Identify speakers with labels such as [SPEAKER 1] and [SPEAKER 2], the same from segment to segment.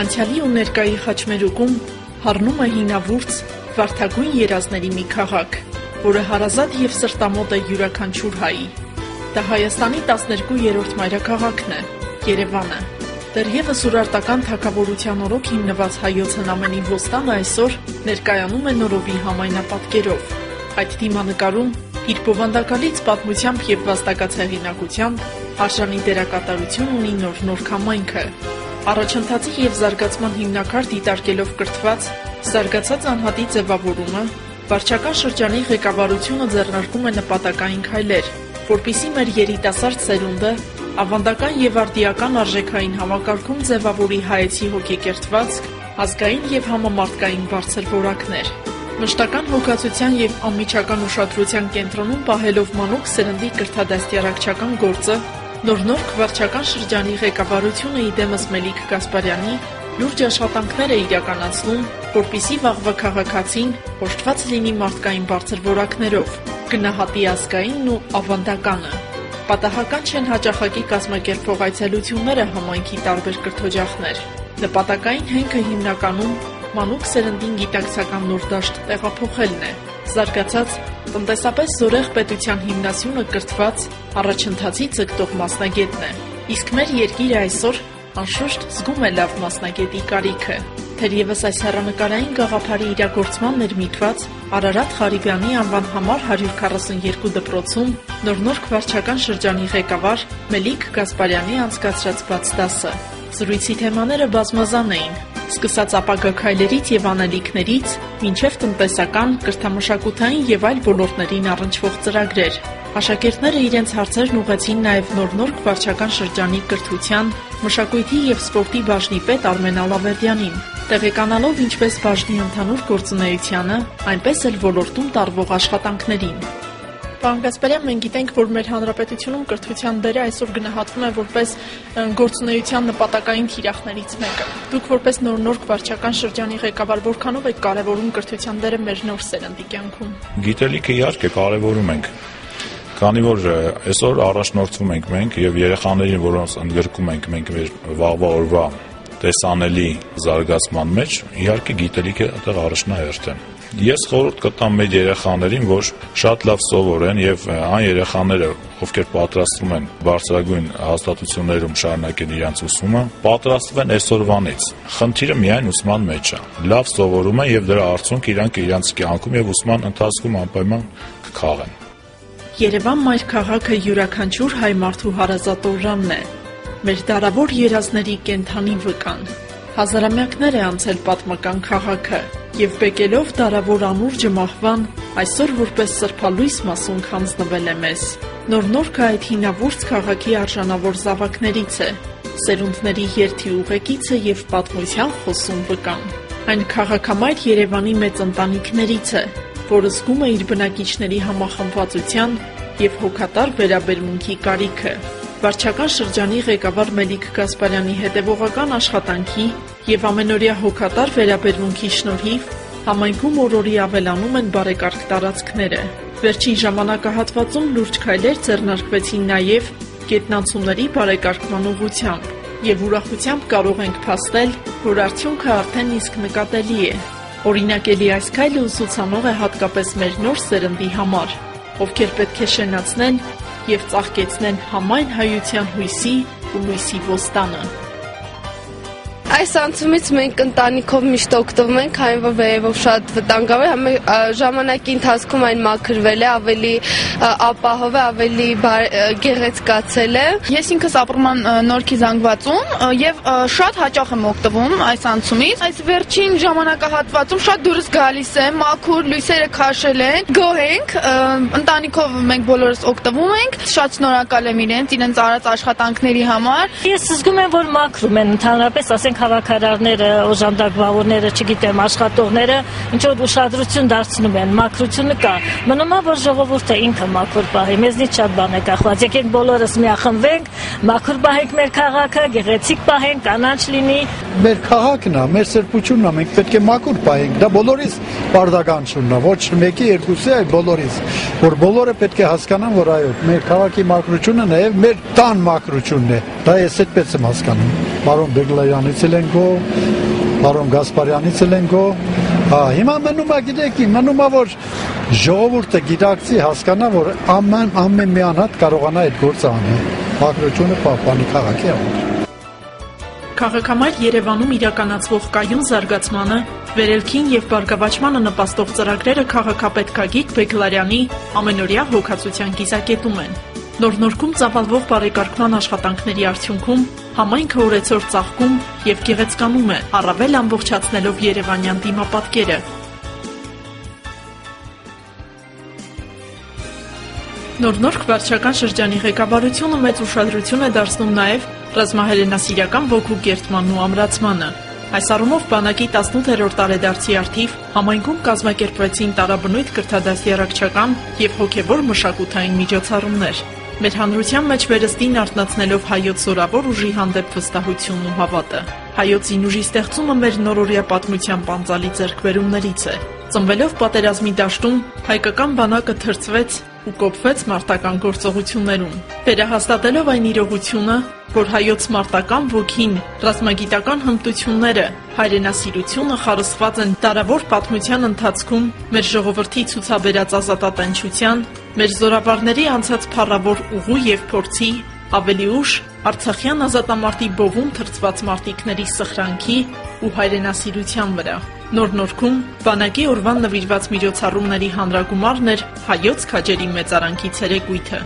[SPEAKER 1] Անցյալի ու ներկայի խաչմերուկում հառնում է հինավուրց վարդագույն երազների մի քաղաք, որը հարազատ և սրտամոտ է յուրաքանչյուր հայի։ Դա Հայաստանի 12-րդ մայրաքաղաքն է՝ Երևանը։ Դեռևս ուրարտական թագավորության օրոք հիմնված հայոց հնամենի ոստանը այսօր ներկայանում է նորովի համայնապատկերով։ Այդ դիմանկարում իր բովանդակալից պատմությամբ և վաստակած հեղինակությամբ արժանի դերակատարություն ունի նոր համայնքը։ Առաջընթացի և զարգացման հիմնաքար դիտարկելով կրթված, զարգացած անհատի ձևավորումը, վարչական շրջանի ղեկավարությունը ձեռնարկում է նպատակային քայլեր, որպեսզի մեր երիտասարդ սերունդը ավանդական և արդիական արժեքային համակարգում ձևավորի հայեցի հոգեկերտվածք, ազգային և համամարտկային բարձր որակներ։ Մշտական հոգացության և անմիջական ուշադրության կենտրոնում պահելով մանուկ սերնդի կրթադաստիարակչական գործը, նոր վարչական շրջանի ղեկավարությունը իդեմս Մելիք Գասպարյանի լուրջ աշխատանքներ է իրականացնում, որպեսզի վաղվա քաղաքացին օժտված լինի մարդկային բարձր որակներով, գնահատի ազգայինն ու ավանդականը։ Պատահական չեն հաճախակի կազմակերպվող այցելությունները համայնքի տարբեր կրթօջախներ։ Նպատակային հենքը հիմնականում մանուկ սերնդին գիտակցական նոր դաշտ տեղափոխելն է։ Զարգացած տնտեսապես զորեղ պետության հիմնասյունը կրթված, առաջընթացի ձգտող մասնագետն է։ Իսկ մեր երկիրը այսօր անշուշտ զգում է լավ մասնագետի կարիքը։ Թերևս այս հեռանկարային գաղափարի իրագործմանն էր միտված Արարատ Ղարիբյանի անվան համար 142 դպրոցում նոր վարչական շրջանի ղեկավար Մելիք Գասպարյանի անցկացրած բաց դասը։ Զրույցի թեմաները բազմազան էին, սկսած ապագա քայլերից և անելիքներից, մինչև տնտեսական, կրթամշակութային և այլ ոլորտներին առնչվող ծրագրեր։ Աշակերտները իրենց հարցերն ուղղեցին նաև նոր վարչական շրջանի կրթության, մշակույթի և սպորտի բաժնի պետ Արմեն Ալավերդյանին, տեղեկանալով ինչպես բաժնի ընդհանուր գործունեությանը, այնպես էլ ոլորտում տարվող աշխատանքներին։ Պարոն Գասպարյան, մենք գիտենք, որ մեր հանրապետությունում կրթության դերը այսօր գնահատվում է որպես գործունեության նպատակային թիրախներից մեկը։ Դուք որպես նոր վարչական շրջանի ղեկավար որքանով եք կարևորում կրթության դերը մեր նոր սերնդի կյանքում։
[SPEAKER 2] Գիտելիքը իհարկե կարևորում ենք, քանի որ այսօր առաջնորդվում ենք մենք եւ երեխաներին, որոնց ընդգրկում ենք մենք մեր վաղվա օրվա տեսանելի զարգացման մեջ, իհարկե գիտելիքը այդտեղ առաջնահերթ է։ Ես խորհուրդ կտամ մեր երեխաներին, որ շատ լավ սովորեն եւ այն երեխաները, ովքեր պատրաստվում են բարձրագույն հաստատություններում շարունակել իրենց ուսումը, պատրաստվեն այսօրվանից։ Խնդիրը միայն ուսման մեջ է։ Լավ սովորում են եւ դրա արդյունքը իրանք իրենց կյանքում եւ ուսման ընթացքում անպայման կքաղեն։
[SPEAKER 1] Երևան մայրքաղաքը յուրաքանչյուր հայ մարդու հարազատորանն է։ Մեր դարավոր երազների կենդանի վկան։ Հազարամյակներ է անցել պատմական քաղաքը և բեկելով դարավոր անուրջը մահվան, այսօր որպես սրբալույս մասունք հանձնվել է մեզ։ Նորնորքը այդ հինավուրց քաղաքի արժանավոր զավակներից է, սերունդների երթի ուղեկիցը և պատմության խոսուն վկան։ Այն քաղաքամայր Երևանի մեծ ընտանիքներից է, որը զգում է իր բնակիչների համախմբվածության և հոգատար վերաբերմունքի կարիքը։ Վարչական շրջանի ղեկավար Մելիք Գասպարյանի հետևողական աշխատանքի և ամենօրյա հոգատար վերաբերմունքի շնորհիվ համայնքում օր-օրի ավելանում են բարեկարգ տարածքները։ Վերջին ժամանակահատվածում լուրջ քայլեր ձեռնարկվեցին նաև գետնանցումների բարեկարգման ուղղությամբ, և ուրախությամբ կարող ենք փաստել, որ արդյունքը արդեն իսկ նկատելի է։ Օրինակելի այս քայլը ուսուցանող է հատկապես մեր նոր սերնդի համար, ովքեր պետք է շենացնեն և ծաղկեցնեն համայն հայության հույսի ու լույսի ոստանը։
[SPEAKER 3] Այս անցումից մենք ընտանիքով միշտ օգտվում ենք, քանի որ վերևով շատ վտանգավոր է, ժամանակի ընթացքում այն մաքրվել է, ավելի ապահով է, ավելի գեղեցկացել է։
[SPEAKER 4] Ես ինքս ապրում եմ Նորքի զանգվածում եւ շատ հաճախ եմ օգտվում այս անցումից։ Այս վերջին ժամանակահատվածում շատ դուրս գալիս եմ, մաքուր լույսերը քաշել են, գոհ ենք, ընտանիքով մենք բոլորս օգտվում ենք։ Շատ շնորհակալ եմ իրենց արած աշխատանքների համար։
[SPEAKER 5] Ես զգում եմ, որ մաքրում են ընդհանրապես, ասենք հավաքարարները, օժանդակ բավորները, չգիտեմ, աշխատողները ինչ որ ուշադրություն դարձնում են, մաքրությունը կա։ Մնում է, որ ժողովուրդը ինքը մաքուր պահի, մեզնից շատ բան է կախված։ Եկեք բոլորս միախմբվենք, մաքուր պահենք մեր քաղաքը, գեղեցիկ պահենք, կանաչ լինի։
[SPEAKER 6] Մեր քաղաքն է, մեր սրբությունն է, մենք պետք է մաքուր պահենք։ Դա բոլորիս բարդականությունն է, ոչ մեկի, երկուսի, այլ բոլորիս, որ բոլորը պետք է հասկանան, որ այո, մեր քաղաքի մաքրությունը նաև մեր տան մաքրությունն է։ Դա ես այդպես եմ հասկանում։ Պարոն Բեգլայանից էլ են գոհ, պարոն Գասպարյանից էլ են գոհ։ Հիմա մնում է, գիտեք, մնում է, որ ժողովուրդը գիտակցի, հասկանա, որ ամեն մի անհատ կարողանա այդ գործը անել։ Մաքրությունը պահպանի քաղաքի համար։
[SPEAKER 1] Քաղաքամայր Երևանում իրականացվող կայուն զարգացմանը, վերելքին եւ բարգավաճմանը նպաստող ծրագրերը քաղաքապետ Գագիկ Բեգլարյանի ամենօրյա հոգացության կիզակետում են։ Նոր-նորքում ծավալվող բարեկարգման աշխատանքների արդյունքում համայնքը օրեցօր ծաղկում եւ գեղեցկանում է, առավել ամբողջացնելով երևանյան դիմապատկերը։ Նոր-նորք վարչական շրջանի ղեկավարությունը մեծ ուշադրություն է դարձնում նաեւ ռազմահեղինասիրական ոգու կերտմանն ու ամրացմանը։ Այս առումով բանակի 18-րդ տարեդարձի առթիվ համայնքում կազմակերպվեցին տարաբնույթ կրթադաստիարակչական եւ հոգեվոր մշակութային միջոցառումներ։ Մեր հանրության մեջ վերստին արթնացնելով հայոց զորավոր ուժի հանդեպ վստահությունն ու հավատը։ Հայոց զինուժի ստեղծումը մեր նորօրյա պատմության պանծալի ձեռքբերումներից է։ Ծնվելով պատերազմի դաշտում, հայկական բանակը թրծվեց ու կոփվեց մարտական գործողություններում, վերահաստատելով այն իրողությունը, որ հայոց մարտական ոգին, ռազմագիտական հմտությունները, հայրենասիրությունը խարսխված են դարավոր պատմության ընթացքում մեր ժողովրդի ցուցաբերած ազատատենչության, մեր զորավարների անցած փառավոր ուղու եւ փորձի, ավելի ուշ Արցախյան ազատամարտի բովում թրծված մարտիկների սխրանքի ու հայրենասիրության վրա։ Նոր-նորքում բանակի օրվան նվիրված միջոցառումների հանրագումարն էր հայոց քաջերի մեծարանքի ցերեկույթը։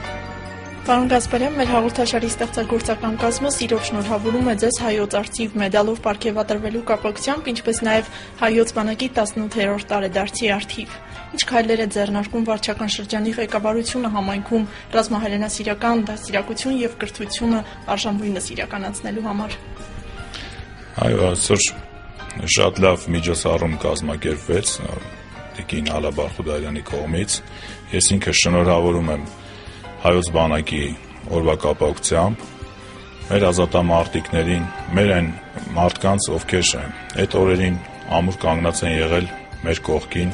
[SPEAKER 1] Պարոն Գասպարյան, մեր հաղորդաշարի ստեղծագործական կազմը սիրով շնորհավորում է ձեզ հայոց արծիվ մեդալով պարգևատրվելու կապակցությամբ, ինչպես նաև հայոց բանակի 18-րդ տարեդարձի առթիվ։ Ինչ քայլեր է ձեռնարկում վարչական շրջանի ղեկավարությունը համայնքում ռազմահեղինասիրական դաստիարակություն եւ կրթությունը արժանվույնս իրականացնելու համար։
[SPEAKER 2] Այո, այսօր շատ լավ միջոցառում կազմակերպվեց Տիկին Ալա Բարխուդարյանի կողմից։ Ես ինքս շնորհավորում եմ հայոց բանակի օրվա կապակցությամբ մեր ազատամարտիկներին, մեր այն մարդկանց, ովքեր այդ օրերին ամուր կանգնած են եղել մեր կողքին,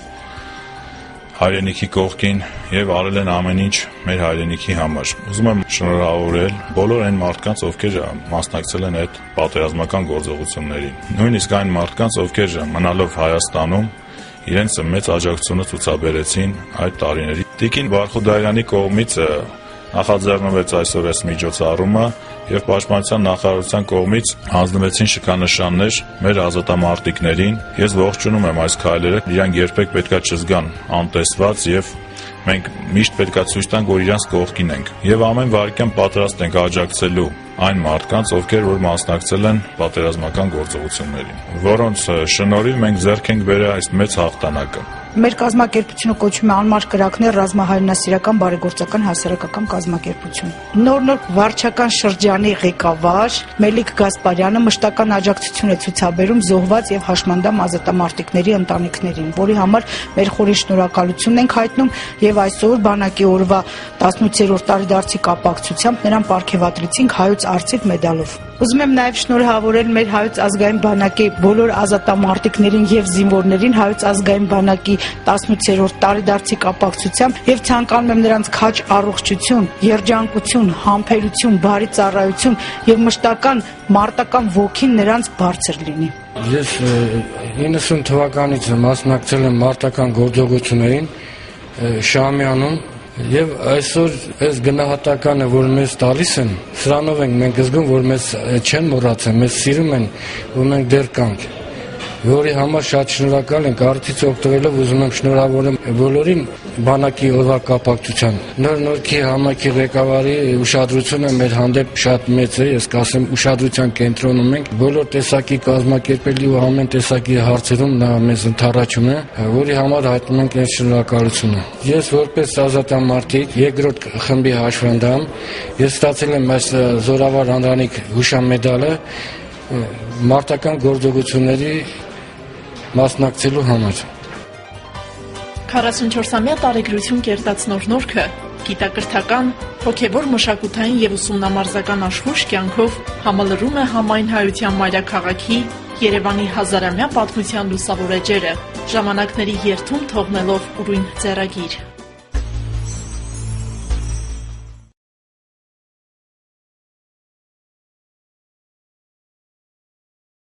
[SPEAKER 2] հայրենիքի կողքին եւ արել են ամեն ինչ մեր հայրենիքի համար։ Ուզում եմ շնորհավորել բոլոր այն մարդկանց, ովքեր մասնակցել են այդ պատերազմական գործողություններին։ Նույնիսկ այն մարդկանց, ովքեր մնալով Հայաստանում իրենց մեծ աջակցությունը ցուցաբերեցին այդ տարիների։ Տիկին Բարխուդարյանի կողմից նախաձեռնվեց այսօր այս միջոցառումը եւ Պաշտպանության նախարարության կողմից հանձնվեցին շքանշաններ մեր ազատամարտիկներին։ Ես ողջունում եմ այս քայլերը, իրանք երբեք պետքա չզգան անտեսված եւ մենք միշտ պետքա ցույց տանք, որ իրանց կողքին ենք եւ ամեն վարքյան պատրաստ ենք աջակցելու այն մարդկանց, ովքեր որ մասնակցել են պատերազմական գործողություններին, որոնց շնորհիվ մենք ձեռք ենք բերել այս մեծ հաղթանակը։
[SPEAKER 7] Մեր կազմակերպությունը կոչվում է Անմար կրակներ ռազմահայրենասիրական բարեգործական հասարակական կազմակերպություն։ Նոր-նոր վարչական շրջանի ղեկավար Մելիք Գասպարյանը մշտական աջակցություն է ցուցաբերում զոհված եւ հաշմանդամ ազատամարտիկների ընտանիքներին, որի համար մեր խորին շնորհակալությունն ենք հայտնում եւ այսօր բանակի օրվա 18-րդ տարեդարձի կապակցությամբ նրան պարգևատրեցինք հայոց արծիվ մեդալով։ Ուզում եմ նաև շնորհավորել մեր հայոց ազգային բանակի բոլոր ազատամարտիկներին եւ զինվորներին հայոց ազգային բանակի 18-րդ տարեդարձի կապակցությամբ եւ ցանկանում եմ նրանց քաջ առողջություն, երջանկություն, համբերություն, բարի ծառայություն եւ մշտական մարտական ոգին նրանց բարձր լինի։
[SPEAKER 8] Ես 90 թվականից մասնակցել եմ մարտական գործողություններին Շամյանում եւ այսօր այս գնահատականը, որ մեզ տալիս են, սրանով ենք մենք զգում, որ մեզ չեն մոռացել, մեզ սիրում են, որ մենք դեռ կանք, որի համար շատ շնորհակալ ենք։ Արդից օգտվելով ուզում եմ շնորհավորեմ բոլորին բանակի օրվա կապակցությամբ։ Նոր-նորքի համայնքի ղեկավարի ուշադրությունը մեր հանդեպ շատ մեծ է, ես կասեմ ուշադրության կենտրոնում ենք, բոլոր տեսակի կազմակերպելի ու ամեն տեսակի հարցերում նա մեզ ընդառաջում է, որի համար հայտնում ենք այս շնորհակալությունը։ Ես որպես ազատամարտիկ երկրորդ խմբի հաշվանդամ, ես ստացել եմ այս զորավար Անդրանիկ հուշամեդալը մարտական գործողությունների մասնակցելու համար։
[SPEAKER 1] 44-ամյա տարեգրություն կերտած նոր-նորքը գիտակրթական, հոգևոր մշակութային եւ ուսումնամարզական աշխույժ կյանքով համալրում է համայն հայության մայրաքաղաքի Երևանի հազարամյա պատմության լուսավոր էջերը, ժամանակների երթում թողնելով ուրույն ձեռագիր։